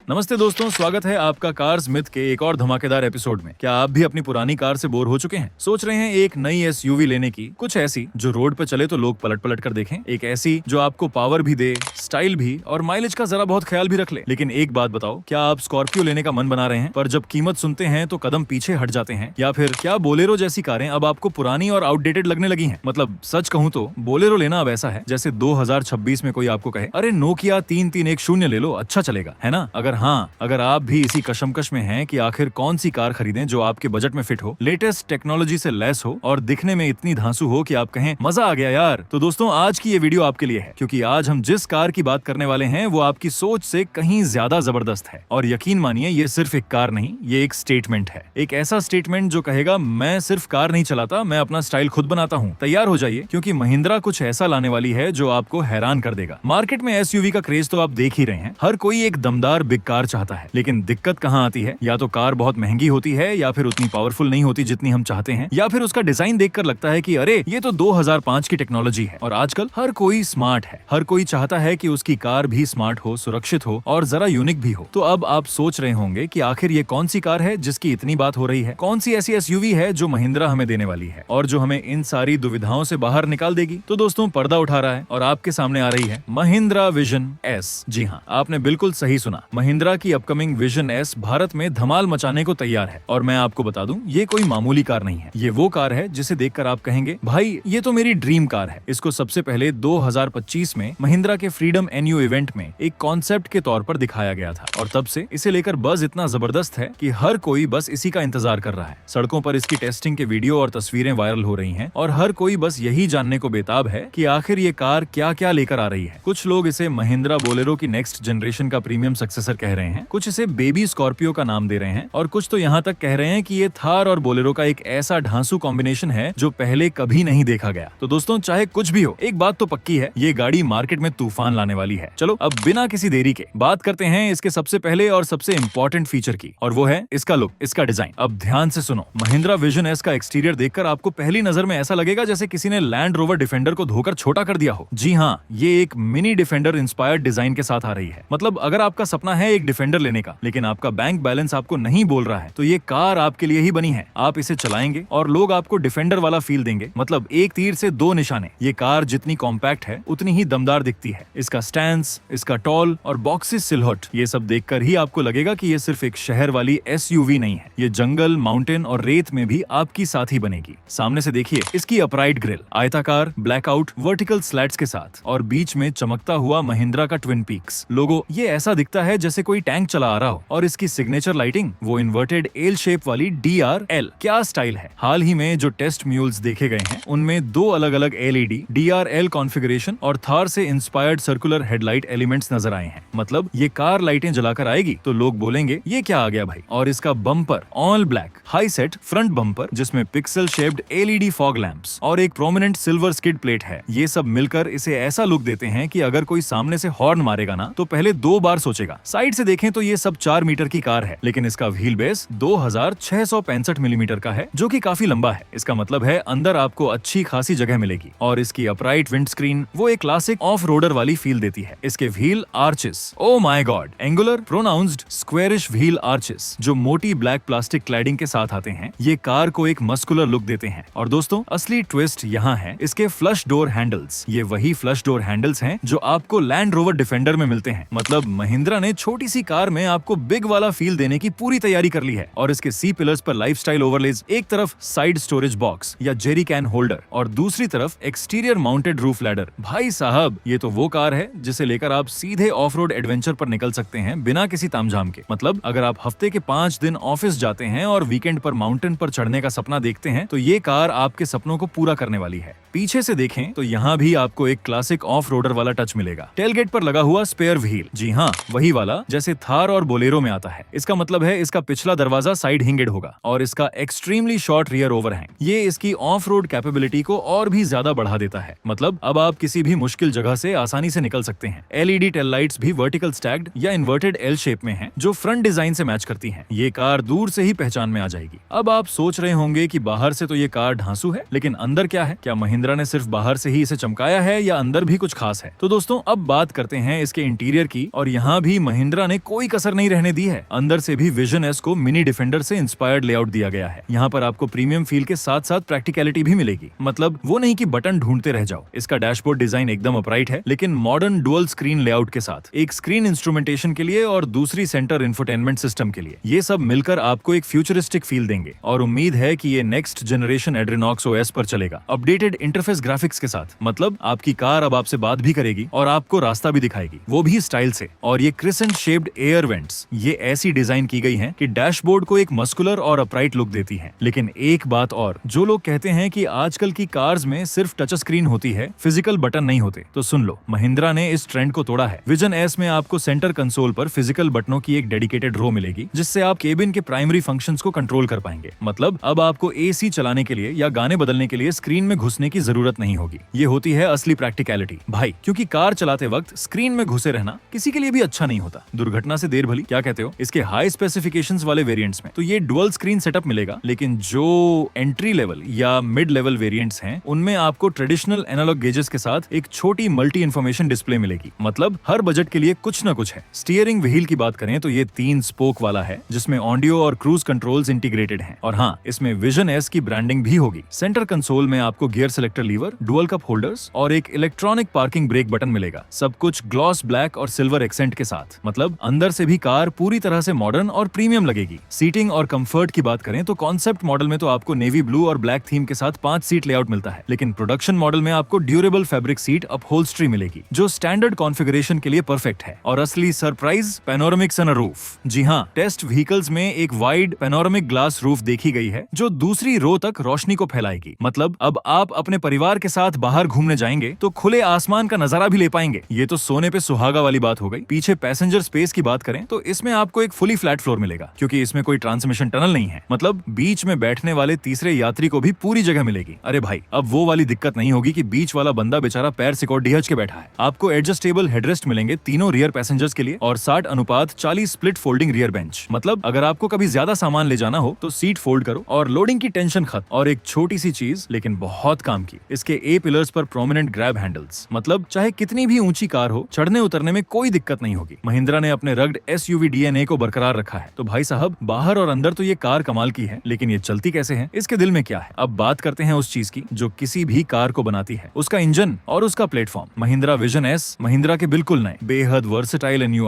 नमस्ते दोस्तों, स्वागत है आपका कार्स मिथ के एक और धमाकेदार एपिसोड में। क्या आप भी अपनी पुरानी कार से बोर हो चुके हैं? सोच रहे हैं एक नई एसयूवी लेने की, कुछ ऐसी जो रोड पे चले तो लोग पलट पलट कर देखें, एक ऐसी जो आपको पावर भी दे, स्टाइल भी और माइलेज का जरा बहुत ख्याल भी रख ले। लेकिन एक बात बताओ, क्या आप स्कॉर्पियो लेने का मन बना रहे हैं पर जब कीमत सुनते हैं तो कदम पीछे हट जाते हैं? या फिर क्या बोलेरो जैसी कारें अब आपको पुरानी और आउटडेटेड लगने लगी हैं? मतलब सच कहूँ तो बोलेरो लेना अब ऐसा है जैसे 2026 में कोई आपको कहे अरे नोकिया 3310 ले लो, अच्छा चलेगा, है ना? अगर आप भी इसी कशमकश में हैं कि आखिर कौन सी कार खरीदें जो आपके बजट में फिट हो, लेटेस्ट टेक्नोलॉजी से लैस हो और दिखने में इतनी धांसू हो कि आप कहें मजा आ गया यार, तो दोस्तों आज की ये वीडियो आपके लिए है, क्योंकि आज हम जिस कार की बात करने वाले हैं वो आपकी सोच से कहीं ज्यादा जबरदस्त है। और यकीन मानिए ये सिर्फ एक कार नहीं, ये एक स्टेटमेंट है, एक ऐसा स्टेटमेंट जो कहेगा मैं सिर्फ कार नहीं चलाता, मैं अपना स्टाइल खुद बनाता हूँ। तैयार हो जाइए, क्योंकि महिंद्रा कुछ ऐसा लाने वाली है जो आपको हैरान कर देगा। मार्केट में एसयूवी का क्रेज तो आप देख ही रहे हैं, हर कोई एक दमदार बिग कार चाहता है, लेकिन दिक्कत कहाँ आती है? या तो कार बहुत महंगी होती है, या फिर उतनी पावरफुल नहीं होती जितनी हम चाहते हैं, या फिर उसका डिजाइन देखकर लगता है कि अरे ये तो 2005 की टेक्नोलॉजी है। और आजकल हर कोई स्मार्ट है, हर कोई चाहता है कि उसकी कार भी स्मार्ट हो, सुरक्षित हो और जरा यूनिक भी हो। तो अब आप सोच रहे होंगे कि आखिर ये कौन सी कार है जिसकी इतनी बात हो रही है? कौन सी ऐसी एसयूवी है जो महिंद्रा हमें देने वाली है और जो हमें इन सारी दुविधाओं से बाहर निकाल देगी? तो दोस्तों पर्दा उठा रहा है और आपके सामने आ रही है महिंद्रा विजन एस। जी हाँ, आपने बिल्कुल सही सुना, महिंद्रा की अपकमिंग विजन एस भारत में धमाल मचाने को तैयार है। और मैं आपको बता दूं, ये कोई मामूली कार नहीं है, ये वो कार है जिसे देखकर आप कहेंगे भाई ये तो मेरी ड्रीम कार है। इसको सबसे पहले 2025 में महिंद्रा के फ्रीडम एनयू इवेंट में एक कॉन्सेप्ट के तौर पर दिखाया गया था और तब से इसे लेकर बज इतना जबरदस्त है कि हर कोई बस इसी का इंतजार कर रहा है। सड़कों पर इसकी टेस्टिंग के वीडियो और तस्वीरें वायरल हो रही हैं और हर कोई बस यही जानने को बेताब है कि आखिर ये कार क्या क्या लेकर आ रही है। कुछ लोग इसे महिंद्रा बोलेरो की नेक्स्ट जनरेशन का प्रीमियम सक्सेसर कह रहे हैं, कुछ इसे बेबी स्कॉर्पियो का नाम दे रहे हैं और कुछ तो यहाँ तक कह रहे हैं कि ये थार और बोलेरो का एक ऐसा ढांसू कॉम्बिनेशन है जो पहले कभी नहीं देखा गया। तो दोस्तों चाहे कुछ भी हो, एक बात तो पक्की है, ये गाड़ी मार्केट में तूफान लाने वाली है। चलो अब बिना किसी देरी के बात करते हैं इसके सबसे पहले और सबसे इम्पोर्टेंट फीचर की, और वो है इसका लुक, इसका डिजाइन। अब ध्यान से सुनो, महिंद्रा विजन एस का एक्सटीरियर देखकर आपको पहली नजर में ऐसा लगेगा जैसे किसी ने लैंड रोवर डिफेंडर को धोकर छोटा कर दिया हो। जी हाँ, ये एक मिनी डिफेंडर इंस्पायर्ड डिजाइन के साथ आ रही है। मतलब अगर आपका सपना है एक डिफेंडर लेने का, लेकिन आपका बैंक बैलेंस आपको नहीं बोल रहा है, तो ये कार आपके लिए ही बनी है। आप इसे चलाएंगे और लोग आपको डिफेंडर वाला फील देंगे। मतलब एक तीर से दो निशाने। ये कार जितनी कॉम्पैक्ट है उतनी ही दमदार दिखती है। इसका स्टैंस, इसका टॉल और बॉक्सी सिलहट, ये सब देखकर ही आपको लगेगा कि ये सिर्फ एक शहर वाली एसयूवी नहीं है, ये जंगल, माउंटेन और रेत में भी आपकी साथी बनेगी। सामने से देखिए इसकी अपराइट ग्रिल, आयताकार ब्लैकआउट वर्टिकल स्लैट्स के साथ और बीच में चमकता हुआ महिंद्रा का ट्विन पीक्स लोगो। ये ऐसा दिखता है जैसे कोई टैंक चला आ रहा हो। और इसकी सिग्नेचर लाइटिंग, वो इन्वर्टेड एल शेप वाली DRL, क्या स्टाइल है। हाल ही में जो टेस्ट म्यूल्स देखे गए हैं उनमें दो अलग अलग LED DRL कॉन्फ़िगरेशन और थार से इंस्पायर्ड सर्कुलर हेडलाइट एलिमेंट्स नजर आए हैं। मतलब ये कार लाइटें जलाकर आएगी तो लोग बोलेंगे ये क्या आ गया भाई। और इसका bumper all black high set front bumper जिसमें pixel shaped LED fog lamps और एक प्रोमिनेंट सिल्वर स्किड प्लेट है, ये सब मिलकर इसे ऐसा लुक देते हैं कि अगर कोई सामने से हॉर्न मारेगा ना तो पहले 2 बार सोचेगा। साइड से देखें तो ये सब 4 मीटर की कार है, लेकिन इसका व्हील बेस 2665 मिलीमीटर का है, जो कि काफी लंबा है। इसका मतलब है अंदर आपको अच्छी खासी जगह मिलेगी। और इसकी अपराइट विंड स्क्रीन वो एक क्लासिक ऑफ रोडर वाली फील देती है। इसके wheel arches, oh my God, angular pronounced squarish wheel arches जो मोटी ब्लैक प्लास्टिक क्लैडिंग के साथ आते हैं, ये कार को एक मस्कुलर लुक देते हैं। और दोस्तों असली ट्विस्ट यहाँ है इसके फ्लश डोर हैंडल्स। ये वही फ्लश डोर हैंडल्स हैं जो आपको लैंड रोवर डिफेंडर में मिलते हैं। मतलब महिंद्रा ने छोटी सी कार में आपको बिग वाला फील देने की पूरी तैयारी कर ली है। और इसके सी पिलर्स पर लाइफस्टाइल ओवरलेज, एक तरफ साइड स्टोरेज बॉक्स या जेरी कैन होल्डर और दूसरी तरफ एक्सटीरियर माउंटेड रूफ लैडर। भाई साहब ये तो वो कार है जिसे लेकर आप सीधे ऑफ रोड एडवेंचर पर निकल सकते हैं बिना किसी तामझाम के। मतलब अगर आप हफ्ते के 5 दिन ऑफिस जाते हैं और वीकेंड पर माउंटेन पर चढ़ने का सपना देखते हैं, तो ये कार आपके सपनों को पूरा करने वाली है। पीछे से देखें तो यहाँ भी आपको एक क्लासिक ऑफ रोडर वाला टच मिलेगा। टेलगेट पर लगा हुआ स्पेयर व्हील, जी हाँ वही वाला जैसे थार और बोलेरो में आता है। इसका मतलब है इसका पिछला दरवाजा साइड हिंगेड होगा और इसका एक्सट्रीमली शॉर्ट रियर ओवरहैंग, ये इसकी ऑफ रोड कैपेबिलिटी को और भी ज्यादा बढ़ा देता है। मतलब अब आप किसी भी मुश्किल जगह से आसानी से निकल सकते हैं। LED टेल लाइट्स भी वर्टिकल स्टैक्ड या इन्वर्टेड L शेप में हैं, जो फ्रंट डिजाइन से मैच करती हैं। ये कार दूर से ही पहचान में आ जाएगी। अब आप सोच रहे होंगे कि बाहर से तो ये कार ढांसू है, लेकिन अंदर क्या है? क्या महिंद्रा ने सिर्फ बाहर से ही इसे चमकाया है या अंदर भी कुछ खास है? तो दोस्तों अब बात करते हैं इसके इंटीरियर की, और यहाँ भी महिंद्रा महिंद्रा ने कोई कसर नहीं रहने दी है। अंदर से भी विजन एस को मिनी डिफेंडर से इंस्पायर्ड लेआउट दिया गया है। यहाँ पर आपको प्रीमियम फील के साथ साथ प्रैक्टिकलिटी भी मिलेगी। मतलब वो नहीं कि बटन ढूंढते रह जाओ। इसका डैशबोर्ड डिजाइन एकदम अपराइट है, लेकिन मॉडर्न डुअल स्क्रीन लेआउट के साथ, एक स्क्रीन इंस्ट्रूमेंटेशन के लिए और दूसरी सेंटर इंफोटेनमेंट सिस्टम के लिए। ये सब मिलकर आपको एक फ्यूचरिस्टिक फील देंगे और उम्मीद है कि ये नेक्स्ट जनरेशन एड्रीनॉक्स ओएस पर चलेगा, अपडेटेड इंटरफेस ग्राफिक्स के साथ। मतलब आपकी कार अब आपसे बात भी करेगी और आपको रास्ता भी दिखाएगी, वो भी स्टाइल से। और ये क्रिसेंट शेप्ड एयर वेंट्स, ये ऐसी डिजाइन की गई हैं कि डैशबोर्ड को एक मस्कुलर और अपराइट लुक देती हैं। लेकिन एक बात और, जो लोग कहते हैं कि आजकल की कार्स में सिर्फ टच स्क्रीन होती है, फिजिकल बटन नहीं होते, तो सुन लो, महिंद्रा ने इस ट्रेंड को तोड़ा है। विजन एस में आपको सेंटर कंसोल पर फिजिकल बटनों की एक डेडिकेटेड रो मिलेगी, जिससे आप केबिन के प्राइमरी फंक्शंस को कंट्रोल कर पाएंगे। मतलब अब आपको एसी चलाने के लिए या गाने बदलने के लिए स्क्रीन में घुसने की जरूरत नहीं होगी। ये होती है असली प्रैक्टिकलिटी भाई, क्योंकि कार चलाते वक्त स्क्रीन में घुसे रहना किसी के लिए भी अच्छा नहीं होता। दुर्घटना से देर भली, क्या कहते हो? इसके हाई स्पेसिफिकेशंस वाले वेरिएंट्स में तो ये डुअल स्क्रीन सेटअप मिलेगा, लेकिन जो एंट्री लेवल या मिड लेवल वेरिएंट्स हैं, उनमें आपको ट्रेडिशनल एनालॉग गेजेस के साथ एक छोटी मल्टी इंफॉर्मेशन डिस्प्ले मिलेगी। मतलब हर बजट के लिए कुछ न कुछ है। स्टीयरिंग व्हील की बात करें तो ये 3 स्पोक वाला है, जिसमें ऑडियो और क्रूज कंट्रोल्स इंटीग्रेटेड हैं। और हाँ, इसमें विजन एस की ब्रांडिंग भी होगी। सेंटर कंसोल में आपको gear selector lever, dual cup holders और एक इलेक्ट्रॉनिक पार्किंग ब्रेक बटन मिलेगा। सब कुछ ग्लॉस ब्लैक और सिल्वर एक्सेंट के साथ। मतलब अंदर से भी कार पूरी तरह से मॉडर्न और प्रीमियम लगेगी। सीटिंग और कंफर्ट की बात करें तो कॉन्सेप्ट मॉडल में तो आपको नेवी ब्लू और ब्लैक थीम के साथ 5 सीट लेआउट मिलता है, लेकिन प्रोडक्शन मॉडल में आपको ड्यूरेबल फैब्रिक सीट अपहोल्स्ट्री मिलेगी, जो स्टैंडर्ड कॉन्फ़िगरेशन के लिए परफेक्ट है। और असली सरप्राइज, पैनोरामिक सनरूफ। जी हाँ, टेस्ट व्हीकल्स में एक वाइड पैनोरामिक ग्लास रूफ देखी गई है, जो दूसरी रो तक रोशनी को फैलाएगी। मतलब अब आप अपने परिवार के साथ बाहर घूमने जाएंगे तो खुले आसमान का नजारा भी ले पाएंगे। ये तो सोने पे सुहागा वाली बात हो गई। पीछे पैसेंजर स्पेस की बात करें तो इसमें आपको एक फुली फ्लैट फ्लोर मिलेगा, क्योंकि इसमें कोई ट्रांसमिशन टनल नहीं है। मतलब बीच में बैठने वाले तीसरे यात्री को भी पूरी जगह मिलेगी। अरे भाई, अब वो वाली दिक्कत नहीं होगी कि बीच वाला बंदा बेचारा पैर सिकोड़ डिहच के बैठा है। आपको एडजस्टेबल हेडरेस्ट मिलेंगे तीनों रियर पैसेंजर्स के लिए और 60:40 स्प्लिट फोल्डिंग रियर बेंच। मतलब अगर आपको कभी ज्यादा सामान ले जाना हो तो सीट फोल्ड करो और लोडिंग की टेंशन खत्म। और एक छोटी सी चीज लेकिन बहुत काम की, इसके ए पिलर्स पर प्रोमिनेंट ग्रैब हैंडल्स। मतलब चाहे कितनी भी ऊंची कार हो, चढ़ने उतरने में कोई दिक्कत नहीं होगी। महिंद्रा ने अपने रग्ड एसयूवी डीएनए को बरकरार रखा है। तो भाई साहब, बाहर और अंदर तो ये कार कमाल की है, लेकिन ये चलती कैसे है, इसके दिल में क्या है? अब बात करते हैं उस चीज की जो किसी भी कार को बनाती है, उसका इंजन और उसका platform. Mahindra vision S Mahindra के बिल्कुल नए, बेहद versatile and new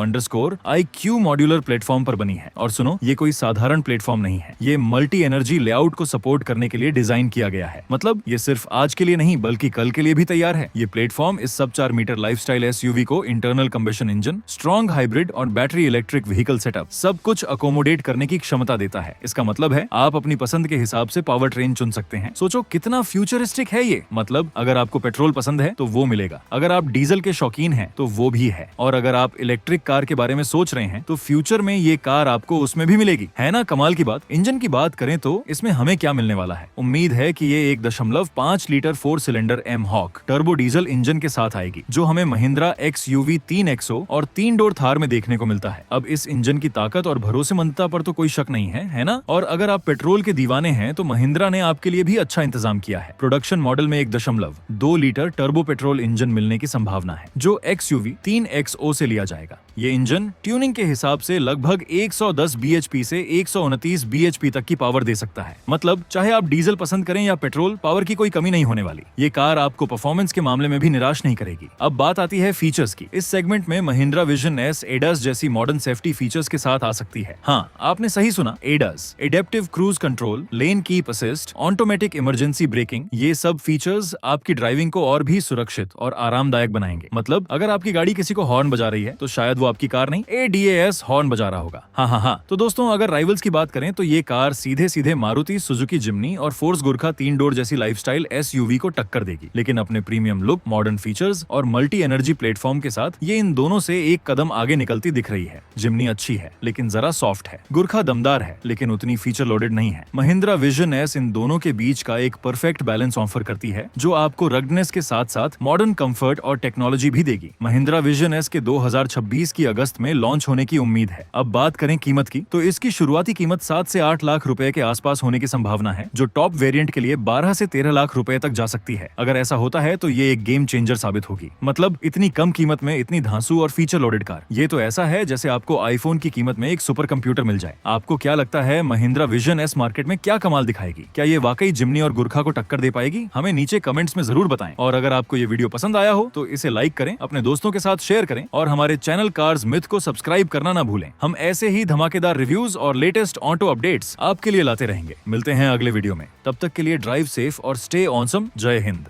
IQ modular platform पर बनी है। और सुनो, ये कोई साधारण प्लेटफॉर्म नहीं है। ये मल्टी एनर्जी लेआउट को सपोर्ट करने के लिए डिजाइन किया गया है। मतलब ये सिर्फ आज के लिए नहीं, बल्कि कल के लिए भी तैयार है। ये प्लेटफॉर्म इस सब 4 मीटर लाइफस्टाइल एसयूवी को internal combustion engine, strong hybrid और बैटरी इलेक्ट्रिक व्हीकल सेटअप सब कुछ अकोमोडेट करने की क्षमता देता है। इसका मतलब है आप अपनी पसंद के हिसाब से पावर ट्रेन चुन सकते हैं। सोचो कितना फ्यूचरिस्टिक है ये। मतलब अगर आपको पेट्रोल पसंद है तो वो मिलेगा, अगर आप डीजल के शौकीन हैं तो वो भी है, और अगर आप इलेक्ट्रिक कार के बारे में सोच रहे हैं तो फ्यूचर में ये कार आपको उसमें भी मिलेगी। है ना कमाल की बात? इंजन की बात करें तो इसमें हमें क्या मिलने वाला है? उम्मीद है कि ये 1.5 litre 4 cylinder M-Hawk turbo diesel engine के साथ आएगी, जो हमें महिंद्रा XUV 3XO और 3 डोर थार में देखने को मिलता है। अब इस इंजन की ताकत और भरोसेमंदता पर तो कोई शक नहीं है, है ना? और अगर आप पेट्रोल के दीवाने हैं तो महिंद्रा ने आपके लिए भी अच्छा इंतजाम किया है। प्रोडक्शन मॉडल में 1.2 लीटर टर्बो पेट्रोल इंजन मिलने की संभावना है, जो XUV 3XO से लिया जाएगा। ये इंजन ट्यूनिंग के हिसाब से लगभग 110 bhp से 129 bhp तक की पावर दे सकता है। मतलब चाहे आप डीजल पसंद करें या पेट्रोल, पावर की कोई कमी नहीं होने वाली। ये कार आपको परफॉर्मेंस के मामले में भी निराश नहीं करेगी। अब बात आती है फीचर्स की। इस सेगमेंट में महिंद्रा विजन एस ADAS जैसी मॉडर्न सेफ्टी फीचर्स के साथ आ सकती है। हाँ, आपने सही सुना, ADAS, adaptive cruise control, lane keep assist, automatic emergency breaking. ये सब फीचर्स आपकी ड्राइविंग को और भी सुरक्षित और आरामदायक बनाएंगे। मतलब अगर आपकी गाड़ी किसी को हॉर्न बजा रही है तो शायद वो आपकी कार नहीं, ADAS हॉर्न बजा रहा होगा। हाँ। तो दोस्तों, अगर राइवल्स की बात करें तो ये कार सीधे मारुति सुजुकी जिम्नी और फोर्स गुरखा 3 डोर जैसी लाइफस्टाइल SUV को टक्कर देगी। लेकिन अपने प्रीमियम लुक, मॉडर्न फीचर्स और मल्टी एनर्जी प्लेटफॉर्म के साथ ये इन दोनों से एक कदम आगे निकलती दिख रही है। जिम्नी अच्छी है लेकिन जरा सॉफ्ट है, गुरखा दमदार है लेकिन उतनी फीचर लोडेड नहीं है। महिंद्रा विजन एस इन दोनों के बीच का एक परफेक्ट बैलेंस ऑफर करती है, जो आपको रग्डनेस के साथ साथ मॉडर्न कंफर्ट और टेक्नोलॉजी भी देगी। महिंद्रा विजन एस के 2026 इसकी अगस्त में लॉन्च होने की उम्मीद है। अब बात करें कीमत की, तो इसकी शुरुआती कीमत 7 से 8 लाख रुपए के आसपास होने की संभावना है, जो टॉप वेरिएंट के लिए 12 से 13 लाख रुपए तक जा सकती है। अगर ऐसा होता है तो ये एक गेम चेंजर साबित होगी। मतलब इतनी कम कीमत में इतनी धांसू और फीचर लोडेड कार, ये तो ऐसा है जैसे आपको आईफोन की कीमत में एक सुपर कंप्यूटर मिल जाए। आपको क्या लगता है महिंद्रा विजन एस मार्केट में क्या कमाल दिखाएगी? क्या ये वाकई जिम्नी और गुरखा को टक्कर दे पाएगी? हमें नीचे कमेंट्स में जरूर बताएं। और अगर आपको ये वीडियो पसंद आया हो तो इसे लाइक करें, अपने दोस्तों के साथ शेयर करें और हमारे चैनल कार्स मिथ को सब्सक्राइब करना ना भूलें। हम ऐसे ही धमाकेदार रिव्यूज और लेटेस्ट ऑटो अपडेट्स आपके लिए लाते रहेंगे। मिलते हैं अगले वीडियो में, तब तक के लिए ड्राइव सेफ और स्टे ऑसम। जय हिंद।